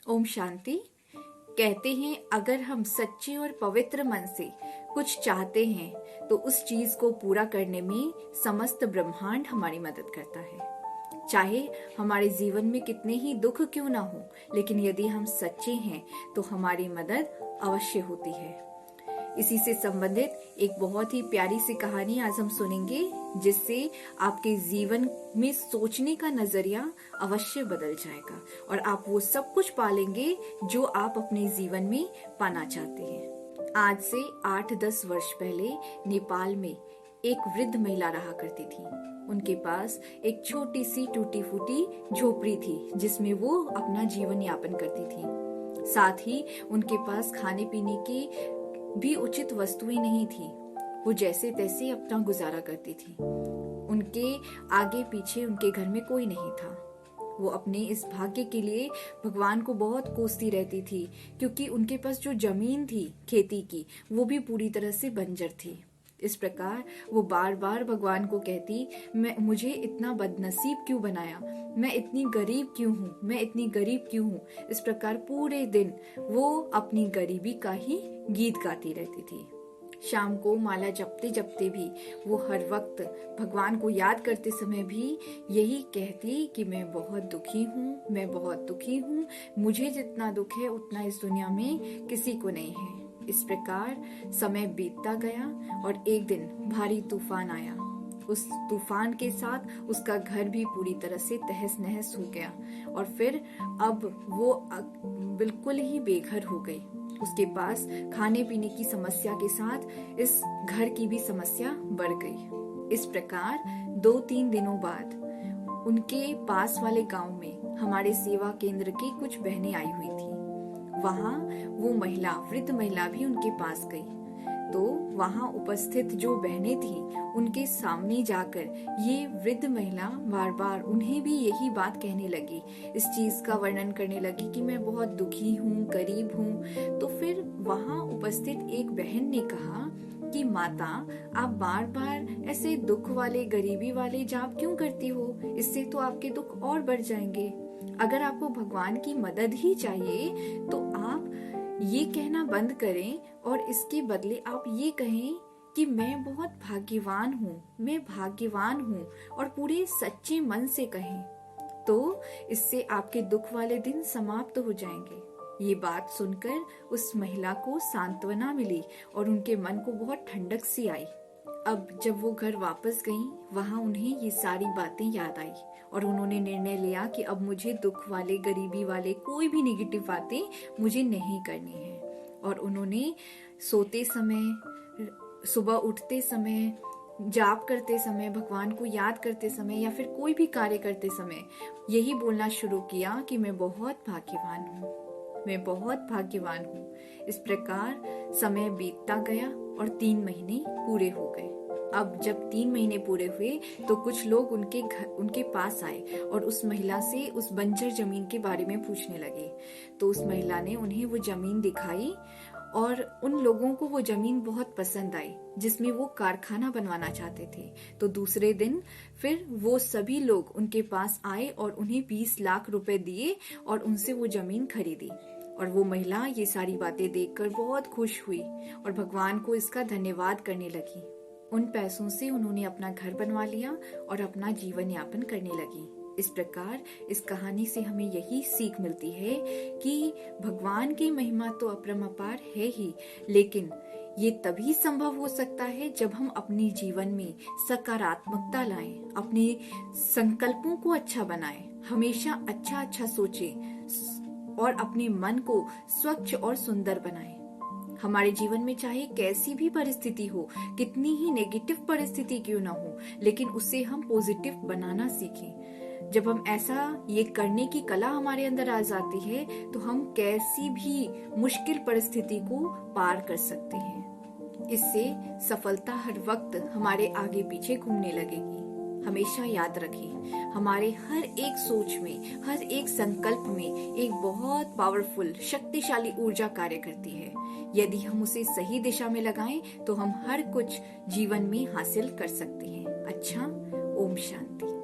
ओम शांति। कहते हैं अगर हम सच्चे और पवित्र मन से कुछ चाहते हैं तो उस चीज को पूरा करने में समस्त ब्रह्मांड हमारी मदद करता है। चाहे हमारे जीवन में कितने ही दुख क्यों ना हो, लेकिन यदि हम सच्चे हैं तो हमारी मदद अवश्य होती है। इसी से संबंधित एक बहुत ही प्यारी सी कहानी आज हम सुनेंगे, जिससे आपके जीवन में सोचने का नजरिया अवश्य बदल जाएगा और आप वो सब कुछ पालेंगे जो आप अपने जीवन में पाना चाहते हैं। आज से 8-10 वर्ष पहले नेपाल में एक वृद्ध महिला रहा करती थी। उनके पास एक छोटी सी टूटी फूटी झोपड़ी थी जिसमें वो अपना जीवन यापन करती थी। साथ ही उनके पास खाने पीने की भी उचित वस्तुएं नहीं थी। वो जैसे तैसे अपना गुजारा करती थी। उनके आगे पीछे उनके घर में कोई नहीं था। वो अपने इस भाग्य के लिए भगवान को बहुत कोसती रहती थी, क्योंकि उनके पास जो जमीन थी खेती की वो भी पूरी तरह से बंजर थी। इस प्रकार वो बार बार भगवान को कहती, मुझे इतना बदनसीब क्यों बनाया, मैं इतनी गरीब क्यों हूँ, मैं इतनी गरीब क्यों हूँ। इस प्रकार पूरे दिन वो अपनी गरीबी का ही गीत गाती रहती थी। शाम को माला जपते जपते भी वो हर वक्त भगवान को याद करते समय भी यही कहती कि मैं बहुत दुखी हूँ, मैं बहुत दुखी हूँ, मुझे जितना दुख है उतना इस दुनिया में किसी को नहीं है। इस प्रकार समय बीतता गया और एक दिन भारी तूफान आया। उस तूफान के साथ उसका घर भी पूरी तरह से तहस नहस हो गया और फिर अब वो बिल्कुल ही बेघर हो गई। उसके पास खाने पीने की समस्या के साथ इस घर की भी समस्या बढ़ गई। इस प्रकार 2-3 दिनों बाद उनके पास वाले गांव में हमारे सेवा केंद्र की कुछ बहनें आई हुई थी। वहां वो महिला, वृद्ध महिला भी उनके पास गई। तो वहां उपस्थित जो बहनें थी उनके सामने जाकर ये वृद्ध महिला बार बार उन्हें भी यही बात कहने लगी, इस चीज का वर्णन करने लगी कि मैं बहुत दुखी हूँ, गरीब हूँ। तो फिर वहां उपस्थित एक बहन ने कहा कि माता, आप बार बार ऐसे दुख वाले, गरीबी वाले जाप क्यों करती हो? इससे तो आपके दुख और बढ़ जाएंगे। अगर आपको भगवान की मदद ही चाहिए तो आप ये कहना बंद करें और इसके बदले आप ये कहें कि मैं बहुत भाग्यवान हूँ, मैं भाग्यवान हूँ, और पूरे सच्चे मन से कहें, तो इससे आपके दुख वाले दिन समाप्त हो जाएंगे। ये बात सुनकर उस महिला को सांत्वना मिली और उनके मन को बहुत ठंडक सी आई। अब जब वो घर वापस गईं, वहां उन्हें ये सारी बातें याद आई और उन्होंने निर्णय लिया कि अब मुझे दुख वाले, गरीबी वाले कोई भी नेगेटिव बातें मुझे नहीं करनी है। और उन्होंने सोते समय, सुबह उठते समय, जाप करते समय, भगवान को याद करते समय या फिर कोई भी कार्य करते समय यही बोलना शुरू किया कि मैं बहुत भाग्यवान हूँ, मैं बहुत भाग्यवान हूँ। इस प्रकार समय बीतता गया और 3 महीने पूरे हो गए। अब जब 3 महीने पूरे हुए तो कुछ लोग उनके पास आए और उस महिला से उस बंजर जमीन के बारे में पूछने लगे। तो उस महिला ने उन्हें वो जमीन दिखाई और उन लोगों को वो जमीन बहुत पसंद आई जिसमें वो कारखाना बनवाना चाहते थे। तो दूसरे दिन फिर वो सभी लोग उनके पास आए और उन्हें 20 लाख रुपए दिए और उनसे वो जमीन खरीदी। और वो महिला ये सारी बातें देखकर बहुत खुश हुई और भगवान को इसका धन्यवाद करने लगी। उन पैसों से उन्होंने अपना घर बनवा लिया और अपना जीवन यापन करने लगी। इस प्रकार इस कहानी से हमें यही सीख मिलती है कि भगवान की महिमा तो अपरंपार है ही, लेकिन ये तभी संभव हो सकता है जब हम अपने जीवन में सकारात्मकता लाएं, अपने संकल्पों को अच्छा बनाएं, हमेशा अच्छा अच्छा सोचें और अपने मन को स्वच्छ और सुंदर बनाएं। हमारे जीवन में चाहे कैसी भी परिस्थिति हो, कितनी ही नेगेटिव परिस्थिति क्यों ना हो, लेकिन उसे हम पॉजिटिव बनाना सीखें। जब हम ऐसा ये करने की कला हमारे अंदर आ जाती है तो हम कैसी भी मुश्किल परिस्थिति को पार कर सकते हैं। इससे सफलता हर वक्त हमारे आगे पीछे घूमने लगेगी। हमेशा याद रखें, हमारे हर एक सोच में, हर एक संकल्प में एक बहुत पावरफुल, शक्तिशाली ऊर्जा कार्य करती है। यदि हम उसे सही दिशा में लगाएं तो हम हर कुछ जीवन में हासिल कर सकते हैं। अच्छा, ओम शांति।